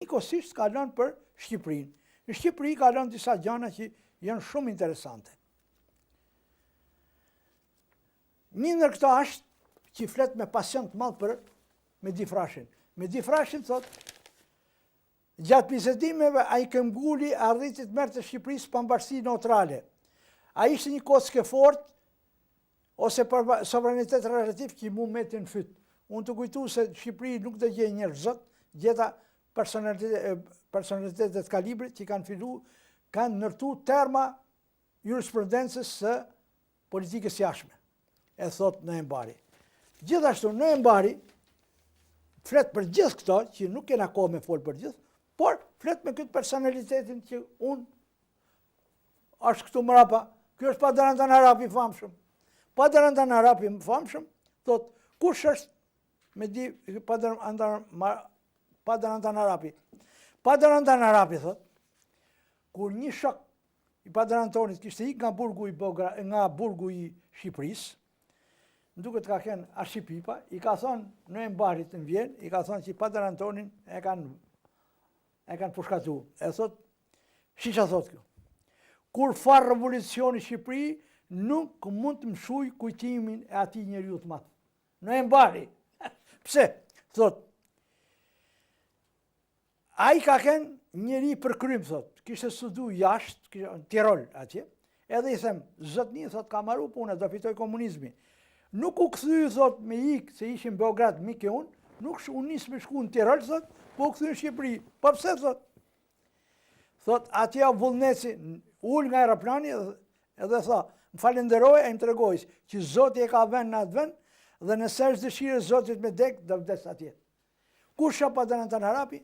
Njëkohësisht kalon për Shqipërinë. Në Shqipëri kalon disa gjëra që janë shumë interesante. Një ndër këto është që flet me pasion të madh për Mehdi Frashin. Mehdi Frashin thot, gjatë bisedimeve ai këmbguli arriti të merrte Shqipërisë pambarësi neutrale. Ai ishte një kockë fort ose për sovranitet relativ që mu meti në fyt. Unë të kujtu se Shqipëri nuk do gjej njerëz zot, gjeta personalitetet kalibrit që kanë nërtu terma jurisprudencës së politikës jashtme, e thot Noe Mbari. Gjithashtu Noe Mbari flet për gjithë këto, që nuk kena kohë me fol për gjithë, por flet me këtë personalitetin që unë është këtu mrapa, kjo është Padarandhan Harapi famshëm. Padarandhan Harapi famshëm, thot, kush është Mehdi Padarandhan Harapi? Padarandhan Harapi, thot, kur një shok i Padarandhanit kishte ik nga burgu i Shqipërisë, në duket ka qenë Arshipypa, i ka thonë Noe Mbarit në Vjenë, i ka thonë që Padarandhanin e kanë pushkatu. E thot, shisha thot kjo, kur farë revolucioni Shqipëri, nuk mund të mshuj kujtimin e ati njeriu të madh. Noe Mbari. Pse? Thot, a i ka qenë njeri për krym, thot, kishte studu jashtë, në Tirol atje, edhe i them, zotni, thot, ka marru puna, do fitoj komunizmi. Nuk u këthy, thot, me ikë, se ishim Beograd, mike unë, nuk unë nisë me shku në Tirol, thot, po u këthy në Shqipëri. Po pse, thot? Thot, atje vullneci, ullë nga aeroplani, edhe tha, më falenderoj e më tregojës, që Zoti e ka vend në atë vend, dhe nëse është dëshirë Zotit me dek, dhe vdes atje. Kush është Padarandhan Harapi?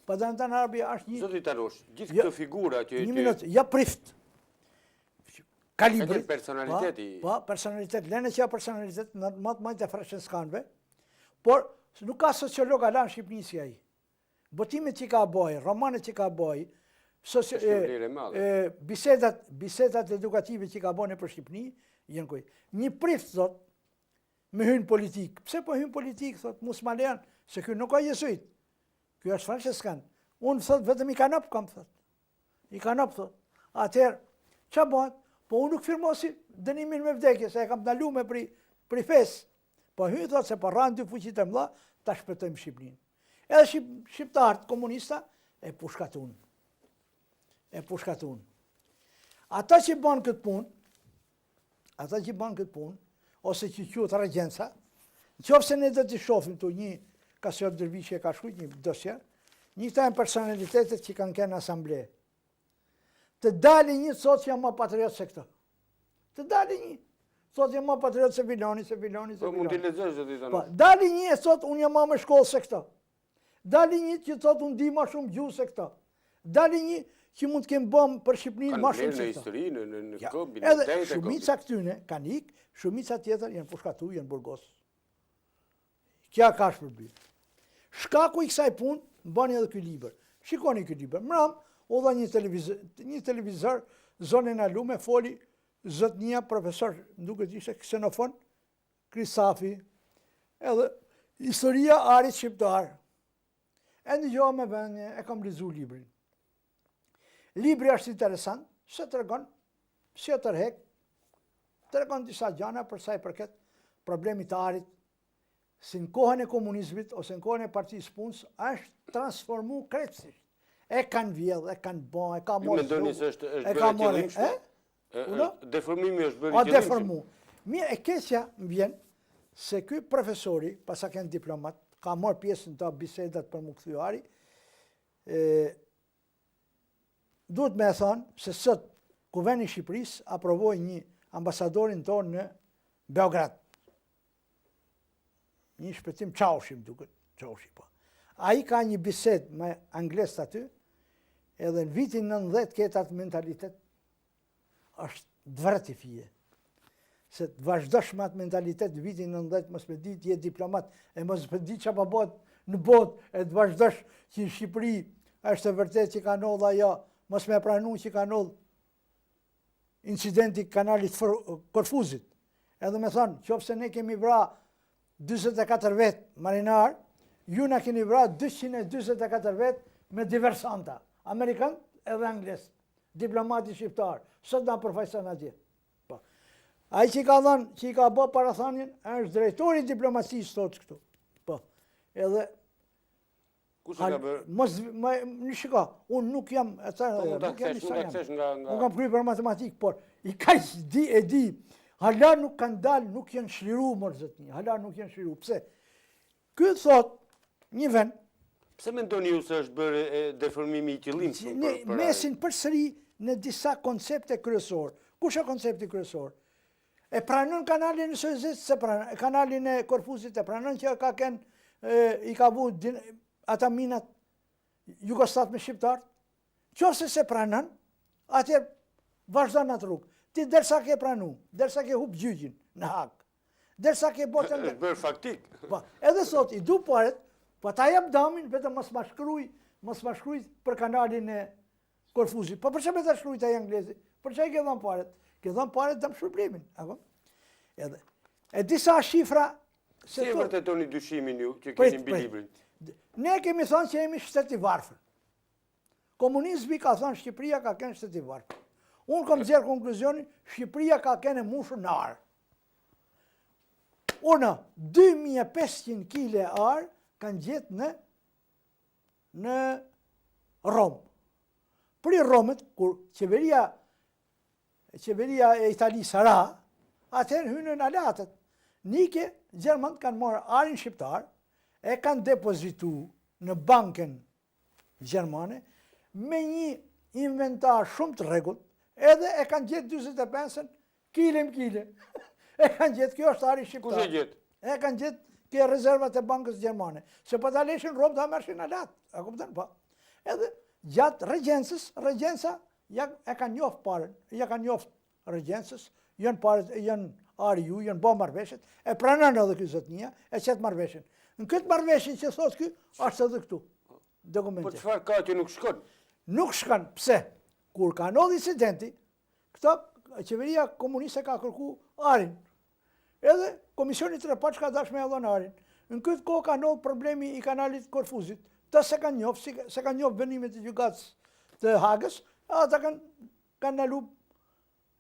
Padarandhan Harapi është një... Zoti Tarosh, gjithë këtë figura që... Një minutë, ja prift. Kalibri. Edhe personaliteti. Po, personalitet. Lene që ja personalitet, në matë majtë e Franceskanëve, por nuk ka sociolog ala në Shqipëni si aji. Botimet që ka boj, romanet që ka boj, bisedat edukative që ka bojnë për Shqipëni, jenë kuj. Një prift, thot, me hynë politikë. Pse po hynë politikë, thot, mus ma lejan, se kjo nuk ka jesuit. Kjo është Franceskan. Unë, thot, vetëm i kanop, kam, thot. I kanop, thot. Atëherë, që bëhet? Po unë nuk firmosi dënimin me vdekje, se e kam dalu me pri fesë. Po hynë, thot, se po ranë dy fuqit e mdha, ta shpëtojmë Shqipërinë. Edhe shqiptarët komunista e pushkatun. Ata që banë këtë punë, ose që quhet regjenca, në qofë se ne dhe të shofim të një, ka se Dervishi e ka shkujt një dosjer, një këta e personalitetet që kanë kënë asamble. Të dali një sot që jam ma patriot se këto. Të dali një. Sot jam ma patriot se Viloni. Po mund t'i lexosh do t'i thonë. Dali një e sot unë jam ma me shkollë se këto. Dali një që sot unë di ma shumë gjuhë se këto. Dali një që mund të kemë bëmë për Shqipërinë ma shumë se këto. Kanë në histori, në këmbë, edhe shumica këtyne kanë ikë, shumica tjetër janë pushkatu, janë burgos. Kja ka shpërbyer. Shkaku i kësaj punë, bani edhe ky libër. Shikoni ky libër. Mram, u dha një televizor, zonën e lume, foli zotnia profesor, duket ishte ksenofon, Krisafi, edhe historia arit shqiptar. E ndëgjoha me vënë, e kam lexu librin. Libri është interesant, se tregon, si e tërhek, tregon disa gjana për sa i përket problemit të arit, si në kohën e komunizmit ose në kohën e partisë punës, është transformu krejtësisht. E kanë vjedhë, e kanë bon, e ka morë zhugë, e ka morë, deformimi është bërë qëllimshëm. Deformu. Mirë, e keqja më vjen se ky profesori, pasa kënë diplomat, ka morë pjesën të bisedat për më këthyari, duhet me e thonë se sot Kuveni Shqipërisë aprovoj një ambasadorin tonë në Beograd. Një shpëtim Qaushi, më duket, Qaushi po. A i ka një bised me angles të aty, edhe në vitin 90 këtë atë mentalitet është dvërët i fije. Se të vazhdosh me atë mentalitet në vitin 90, mos me di t'je diplomat, e mos me di që pa bot në bot, e të vazhdosh që në Shqipëri është e vërtet që ka nodh ajo, mos me pranu që ka nodh incidenti kanalit Korfuzit. Edhe me thonë, qofë se ne kemi vra 24 vetë marinar, ju na keni vra 224 vetë me diversanta, Amerikan edhe Angles, diplomati shqiptar, sot na përfaqëson atje. Po. Ai që ka dhënë, që i ka bë parathanjen, është drejtori i diplomacisë sot këtu. Po. Edhe Kush e ka bërë? mos në shiko, unë nuk jam, nuk kam kryer për matematikë, por i kaq di, hala nuk kanë dalë, nuk janë shliru më zotni, hala nuk janë shliru. Pse? Ky thot një vend. Pse mendoni ju se është bërë deformimi i qëllimshëm për mesin përsëri në disa koncepte kryesor. Kush është koncepti kryesor? E pranon kanalin e Suezit, se pranon kanalin e Korfuzit, e pranon që ka i ka vu ata minat Jugosllav me shqiptar. Qofse se pranon, atëherë vazhdon atë rrugë. Ti derisa ke pranu, derisa ke hub gjyqin në Hag, derisa ke botën... është bërë faktik. Edhe sot, i du paret, po ta jap damin, vetëm mos ma shkruj për kanalin e Korfuzit. Po për që me ta shkruj të anglezi? Për që i ke dhënë paret? Ke dhënë paret dëm shpërblimin. E disa shifra... Si e vërtetoni dyshimin ju që keni mbi librin? Ne kemi thonë që jemi shteti varfër. Komunizmi ka thonë Shqipëria ka kënë shteti varfër. Unë kom zjerë konkluzionin, Shqipëria ka kënë mushën në arë. Unë, 2500 kile arë kanë gjetë në Romë. Për i Romët, kur qeveria e Italisë ra, atëherë hynë në alatët. Nike, Gjermant kanë marrë arin shqiptar, e kanë depozitu në banken Gjermane, me një inventar shumë të rregullt, edhe e kanë gjetë 25-ën kile. E kanë gjetë, kjo është ari shqiptar. Kush e gjetë? E kanë gjetë kjo rezervat e bankës Gjermane. Se po ta leshin Romë ta mershin alat. A kupton po? Edhe gjatë regjensa e kanë njoftë parën, ja kanë njoftë regjensës, janë parët, janë ari ju, janë bo marrveshjet, e pranon edhe ky zotnia, e qëtë marrveshjen. Në këtë marrveshjen që thot ky, është edhe këtu dokumenti. Po çfarë ka që nuk shkon? Nuk shkon, pse? Kur ka ndodhur incidenti, qeveria komuniste ka kërku arin. Edhe komisioni trepaç ka dash me dhënë arin. Në këtë kohë ka ndodhur problemi i kanalit Korfuzit. Ta se kanë njoft vënimet e gjykatës të Hagës, ata kanë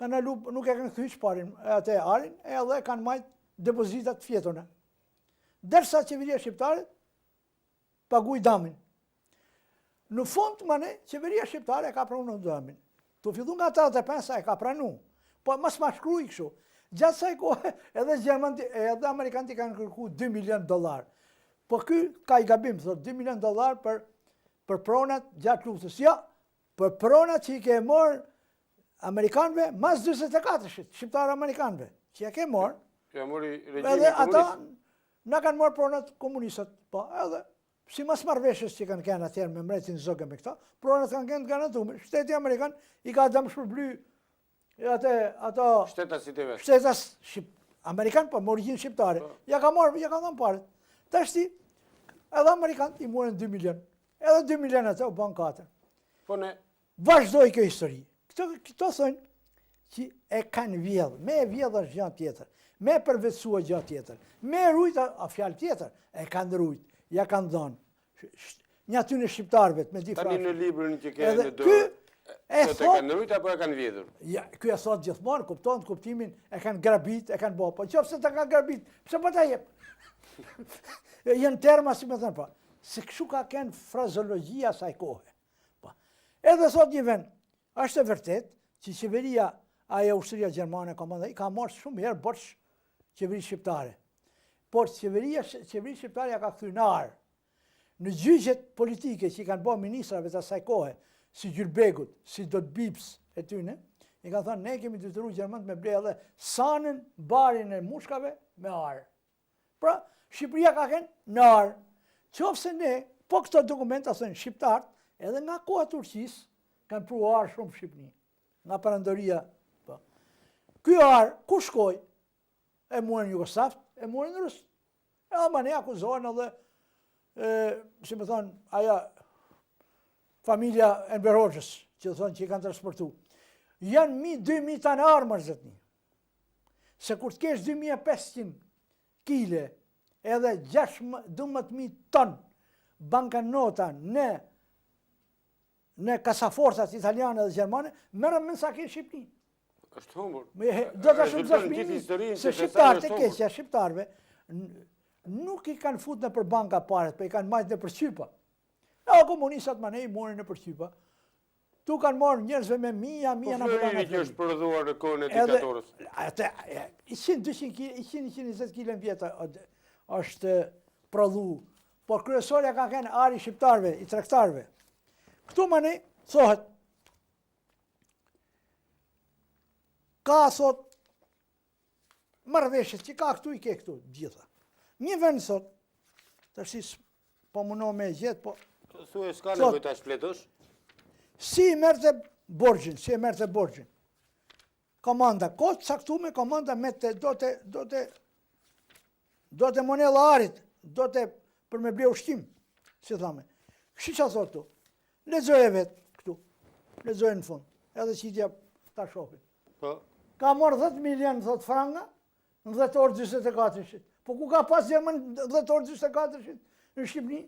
ndalu, nuk e kanë thyç parin atë arin, edhe kanë marrë depozitat fjetona. Derisa qeveria shqiptare paguaj damin. Në fund, qeveria shqiptare ka pranuar damin. Tu fillu nga 85 e ka pranuar. Po mos ma shkruaj kështu. Gjatë saj kohë edhe gjermanët edhe amerikanët kanë kërkuar $2 milion. Po ky ka i gabim, thot $2 milion për pronat gjatë luftës. Jo, për pronat që i ke marrë amerikanëve mas 44-shit, shqiptar-amerikanëve, që ja ke marrë. Ja mori regjimi komunist. Edhe ata na kanë marrë pronat komunistët. Po, edhe si mas marrveshjes që kanë kënë atjerë me mbretin Zogë me këta, pronat kanë kënë të garantuar. Shteti Amerikan i ka dëm shpërbly ato shtetas Amerikan, po me origjinë shqiptare. Ja ka dhënë parët. Tashti edhe Amerikanët i morën 2 milion. Edhe 2 milion ato u bën 4. Po ne vazhdoi kjo histori. Këto thonë që e kanë vjedhë, me e vjedhë është gjë tjetër, me e përvetsua gjë tjetër, me e rujt a fjalë tjetër, e kanë rujt, ja kanë dhënë, një aty në shqiptarëve, me di frashë. Tani në librin që ke në dorë, e kanë rujt apo e kanë vjedhur? Ja, ky e thot gjithmonë, kupton kuptimin, e kanë grabit, e kanë bo, po qofse ta kanë grabit, pse po ta jep? Janë terma, si me thënë, po, se kështu ka kënë frazologjia saj kohë. Edhe thot një vend, është e vërtet që qeveria ajo ushtria gjermane ka marrë shumë herë borç qeveri shqiptare. Por qeveri shqiptare ja ka kthyr në arë. Në gjyqet politike që i kanë bërë ministrave të asaj kohe, si Gjylbegut, si Dotbips e tyne, i kanë thënë ne kemi detyruar gjermanët me ble edhe sanën, barin e mushkave me arë. Pra, Shqipëria ka kënë në arë. Qofse ne, po këto dokumenta thënë shqiptarët, edhe nga koha Turqisë, kanë pru arë shumë Shqipëni, nga perandoria. Ky arë, ku shkoj? E muren Jugoslavët, e muren Rusë. Edhe ma ne akuzohen edhe, si me thonë, aja familja Enver Hoxhës, që thonë që i kanë transportu. Janë 2.000 tanë armër, zëtni. Se kur të kesh 2.500 kile, edhe 12.000 tonë bankanota në në kasaforcat italiane dhe gjermane, merrem me sa ke Shqipëri. Është humbur. Do ta shumë se shqiptarët e keqja, shqiptarëve nuk i kanë fut në për banka paret, po i kanë majtë në për qypa. Komunistat ma ne i morin në për qypa. Tu kanë marrë njerëzve me mija në Florini që është prodhuar në kohën e diktatorës. 100-120 kg vjetë është prodhu. Por kryesorja ka kënë ari shqiptarve, i tregtarve. Këtu ma ne, thohet, ka thot, marrëveshjet që ka këtu i ke këtu, gjitha. Një vend thot, të shis, po muno me gjithë, po... Thuaj, s'ka nevojë ta shpletosh? Si e merte borgjin. Komanda, kotë saktume, komanda me të, do të monella arit, do të për me ble ushqim, si thame. Kështu që thot tu, lexoj e vetë këtu, lexoj në fund, edhe që i tja ta shofin. Ka morë 10 milion, thot franga, në 10 orë 24-shit. Po ku ka pas Gjermën 10 orë 24-shit në Shqipëni?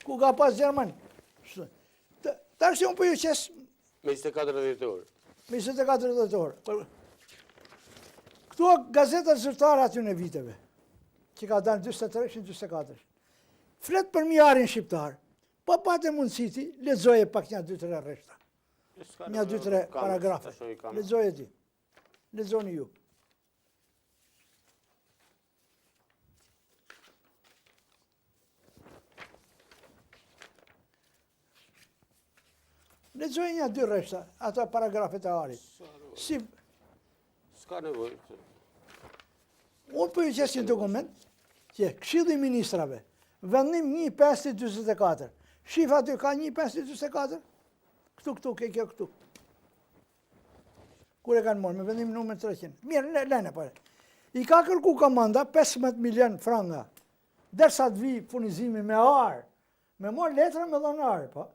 Ku ka pas Gjermën? Ta është unë për ju qesë... Me 24 dhjetor. Me 24 dhjetor. Këtu gazetat zyrtare aty në viteve, që ka dalë 23-24. Flet për mjarin shqiptar, po patë mundësiti, lexoje pak një 2-3 rreshta. Një 2-3 paragrafe. Lexoje ti. Lexoni ju. Lexoj një 2 rreshta, ato paragrafet e arit. Si... S'ka nevojë. Unë për ju qesë një dokument, që Këshilli i Ministrave, vendim 1524. Shif aty ka 1524? Këtu, ke kjo këtu. Kur e kanë morë, me vendim numër 300. Mirë, lene pare. I ka kërku komanda 15 milion franga, dersa të vi furnizimi me arë, me morë letra me dhonë arë, po.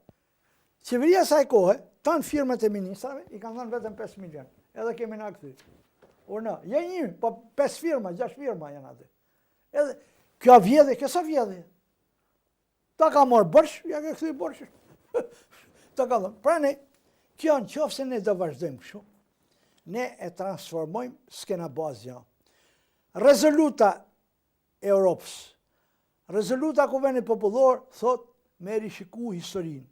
Qeveria saj kohë, tanë firmet e ministrave, i kanë dhënë vetëm 5 milion. Edhe kemi na këthy. Urna, një, po 5 firma, 6 firma janë aty. Edhe, kjo vjedhe, kjo sa vjedhe? Ta ka morë bërsh, ja ke këthy bërsh. Ta ka dhënë. Pra ne, kjo në qofë se ne do vazhdojmë kështu, ne e transformojmë, s'kena bazë ja. Rezoluta Europës, rezoluta Kuvendit Popullor, thot me rishiku historinë.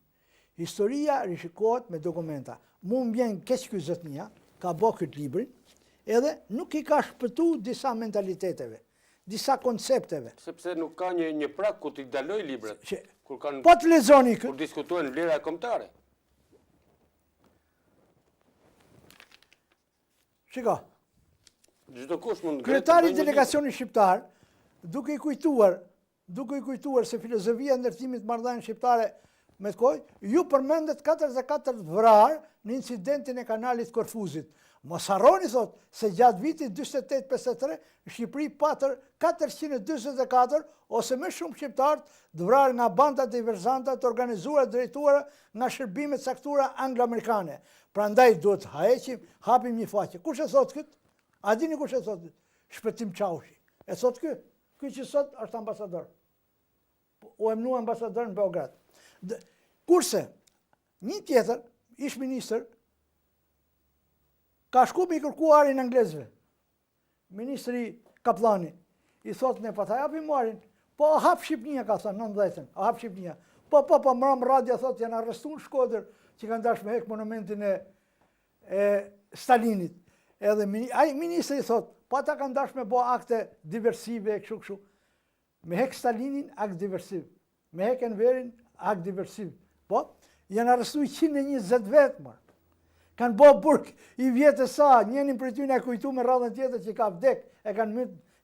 Historia rishikohet me dokumenta. Mu më bjen keq ky zotnia, ka bë këtë librin, edhe nuk i ka shpëtu disa mentaliteteve, disa koncepteve. Sepse nuk ka një prak ku t'i daloj libret. Po të lexoni këtë. Kur diskutojnë vlera kombëtare. Shiko. Çdo kush mund. Kryetari i delegacionit shqiptar, duke i kujtuar se filozofia e ndërtimit marrëdhënie shqiptare me të kohë, ju përmendet 44 vrarë në incidentin e kanalit Korfuzit. Mos harroni, thot, se gjatë vitit 48-53, në Shqipëri patër 424 ose më shumë shqiptarë të vrarë nga banda diversanta të organizuara drejtuara nga shërbimet caktuara anglo-amerikane. Prandaj duhet hapim një faqe. Kush e thot këtë? A dini kush e thot këtë? Shpëtim Çaushi. E thot ky? Ky që sot është ambasador. U emnu ambasador në Beograd. Kurse, një tjetër, ish ministër, ka shku me i kërku arin anglezve. Ministri Kaplani, i thot ne pa ta japim arin, po a hap Shqipnia, ka thënë, 90-ën, a hap Shqipnia. Po, mëram radja, thot, janë arrestu në Shkodër, që kanë dash me hek monumentin e Stalinit. Edhe ministri thot, pa ta kanë dash me bo akte diversive, kështu. Me hek Stalinin, akt diversiv. Me hek Enverin, akt diversiv. Po, janë arrestu 120 vetë, marë. Kanë bo burk i vjetë sa, njenin për ty në e kujtu me radhën tjetër që ka vdek,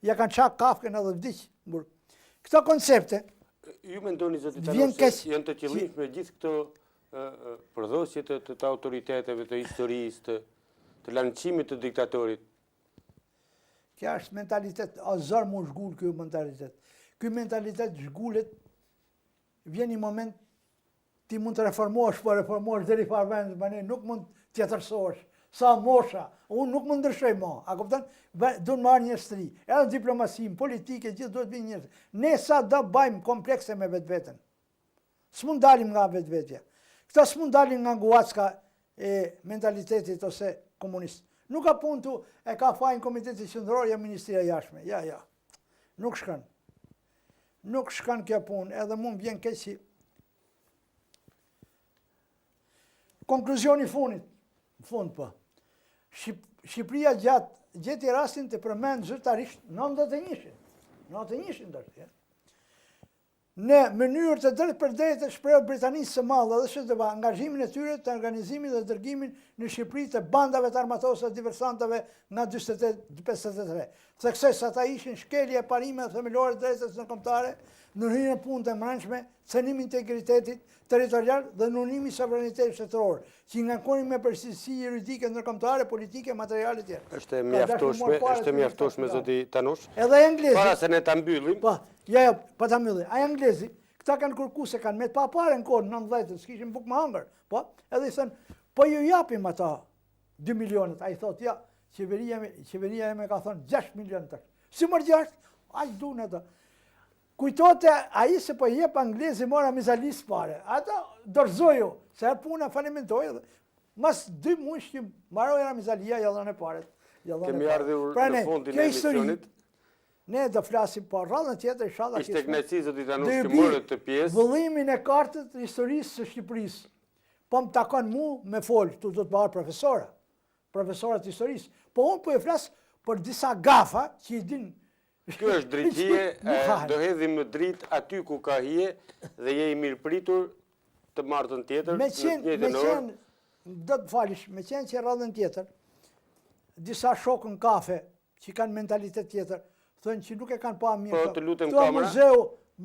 ja kanë qak kafken edhe vdiq. Këto koncepte... Ju me ndoni, zotit se janë të qëllimshme me gjithë këto përdhosje të autoriteteve, të historisë, të lançimit të diktatorit? Kja është mentalitet, a zërë mu zhgull kjo mentalitet. Kjo mentalitet zhgullet, vjen një moment, ti mund të reformosh, po reformosh dheri farvendës, bane, nuk mund tjetërsosh, sa mosha, unë nuk mund ndryshoj ma, a kuptan? Do në marrë njëstri, edhe diplomasim, politike, gjithë do të vinë njëstri. Ne sa do bajmë komplekse me vetë vetën. S'mund dalim nga vetvetja. Këta s'mund dalim nga guacka e mentalitetit ose komunist. Nuk ka punë tu, e ka fajnë Komiteti Qendror, ja Ministria e Jashtme. Ja. Nuk shkon. Nuk shkon kjo punë, edhe mund vjen keq si. Konkluzioni fund po. Shqipëria gjeti rastin të përmend zyrtarisht 91-shin. 91-shin dashje. Në mënyrë të drejtë për drejtë të shprehur Britanisë së Madhe dhe SHDB angazhimin e tyre të organizimin dhe dërgimin në Shqipëri të bandave të armatosura diversantëve nga 48-53. Thekses ata ishin shkelje e parime themelore të drejtës ndërkombëtare, ndërhyrjen e punës të mbrëmshme, cënimi i integritetit territorial dhe nënimi i sovranitetit shtetëror, që ngarkonin me përgjegjësi juridike ndërkombëtare, politike, materiale të tjera. Është mjaftueshme zoti Tanush. Edhe anglezit. Para se ne ta mbyllim. Pa ta mbyllim. Ai anglezit, këta kanë kërkuar se kanë me pa parë në kohën 90-të, s'kishin bukë më hangër. Po, edhe i thënë, po ju japim ata 2 milionët. Ai thotë, ja, qeveria me ka thonë 6 milionë tash. Si mor 6? Ai duan ata. Kujtote ai se po jep anglezi mora mizalis pare. Ata dorzoju, se e puna falimentoi dhe mas 2 muaj që mbaroi mizalia ja dhanë paret. Kemi ardhur në fundin e emisionit. Ne do flasim po rradhën tjetër inshallah. Ishte kënaqësi zoti Tanush që morët të pjesë. Vëllimin e kartës të historisë së Shqipërisë. Po më takon mu me fol, tu do të bëhet profesorat të historisë. Po unë po e flas për disa gafa që i din. Kjo është drejtësie, do hedhim dritë aty ku ka hije dhe je i mirëpritur të martën tjetër. Me qenë, do të falish, me qenë që radhën tjetër, disa shokë në kafe që kanë mentalitet tjetër, thënë që nuk e kanë pa mirë. Po, të lutem kamera.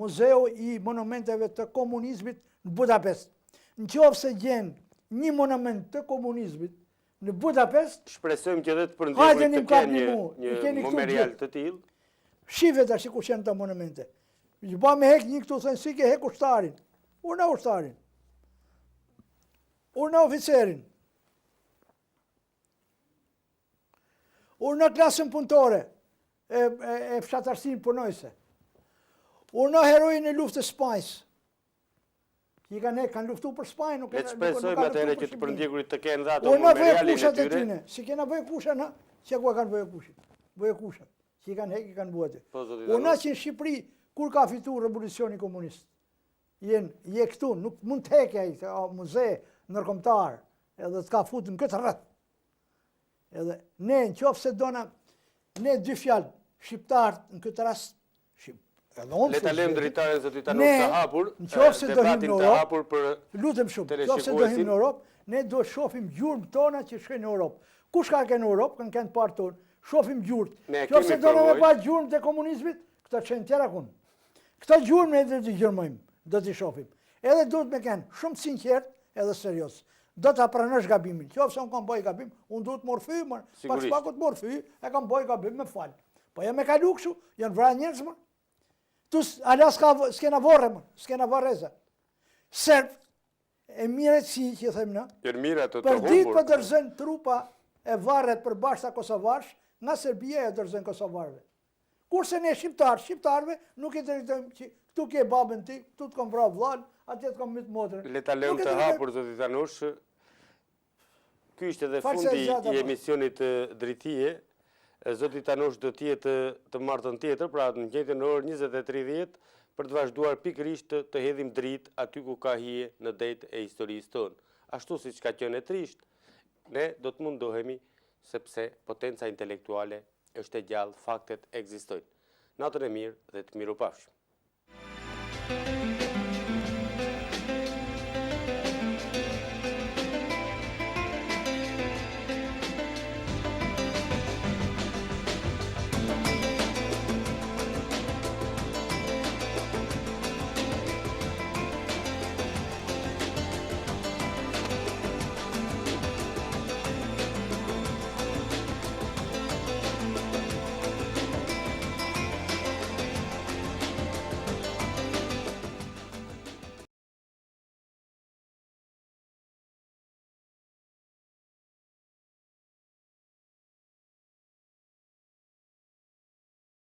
Muzeu i monumenteve të komunizmit në Budapest. Në qoftë se gjen një monument të komunizmit në Budapest, shpresojmë që edhe të përndjerit të kenë një memorial të tillë. Shive tash ku janë të monumente. Ju ba me hek një këtu thënë si ke hek ushtarin. Urna ushtarin. Urna oficerin. Urna klasën punëtore e fshatarësinë punojse. Urna herojin e luftës Spajs. I kanë luftu për Spajnë. Le të shpresojmë atëherë që të përndjekurit të kenë dhe ato memorialin e tyre. Si kena bëjë kusha na, që ku kanë bëjë kushin. Bëjë kusha. Që i kanë hek, i kanë buati. Una që në Shqipëri, kur ka fitu revolucioni komunist, je këtu, nuk mund të heke ai, muze, ndërkombëtar, edhe të ka futur në këtë rrët. Edhe ne, në qoftë se dona, ne 2 fjalë, shqiptarët në këtë rast, le ta lëmë drejtaren zoti Tanush të hapur, debatin të hapur për lutem shumë, në qoftë se do him në Europë, ne do shohim gjurmë tona që shkojnë në Europë. Kush ka në Europë, kanë partë tonë, shofim gjurët. Qoftë se do në me pa gjurëm të komunizmit, këta qenë tjera kunë. Këta gjurëm ne do t'i gjërmojmë, do t'i shofim. Edhe do t'me kenë shumë sinqert edhe serios. Do t'a pranësh gabimin. Qoftë se unë kam bëj gabim, unë do t'mor fy, pak s'pakut mor fy, e kam bëj gabim me falë. Po jam me kalu këshu, janë vra njerëz më. Tus, ala s'kena vorre më, s'kena vorreza. Serb, e miretësi që thëmë në, për ditë për dërzën trupa e varret për bashkëta Kosovarsh, nga Serbia e dërzën Kosovarve. Kurse ne shqiptarve, nuk i drejtojmë që këtu ke babën ti, këtu të kom vra vllanë, atje të kom mytë motrën. Le ta lëmë të hapur, zoti Tanush. Ky ishte edhe fundi i emisionit Drejtie. Zoti Tanush do t'jetë të martën tjetër, pra në njëjtën orë 20:30, për të vazhduar pikërisht të hedhim dritë aty ku ka hije në det e historisë tonë. Ashtu siç ka qenë e trisht, ne do të mundohemi sepse potenca intelektuale është e gjallë, faktet ekzistojnë. Natën e mirë dhe të mirupafshim.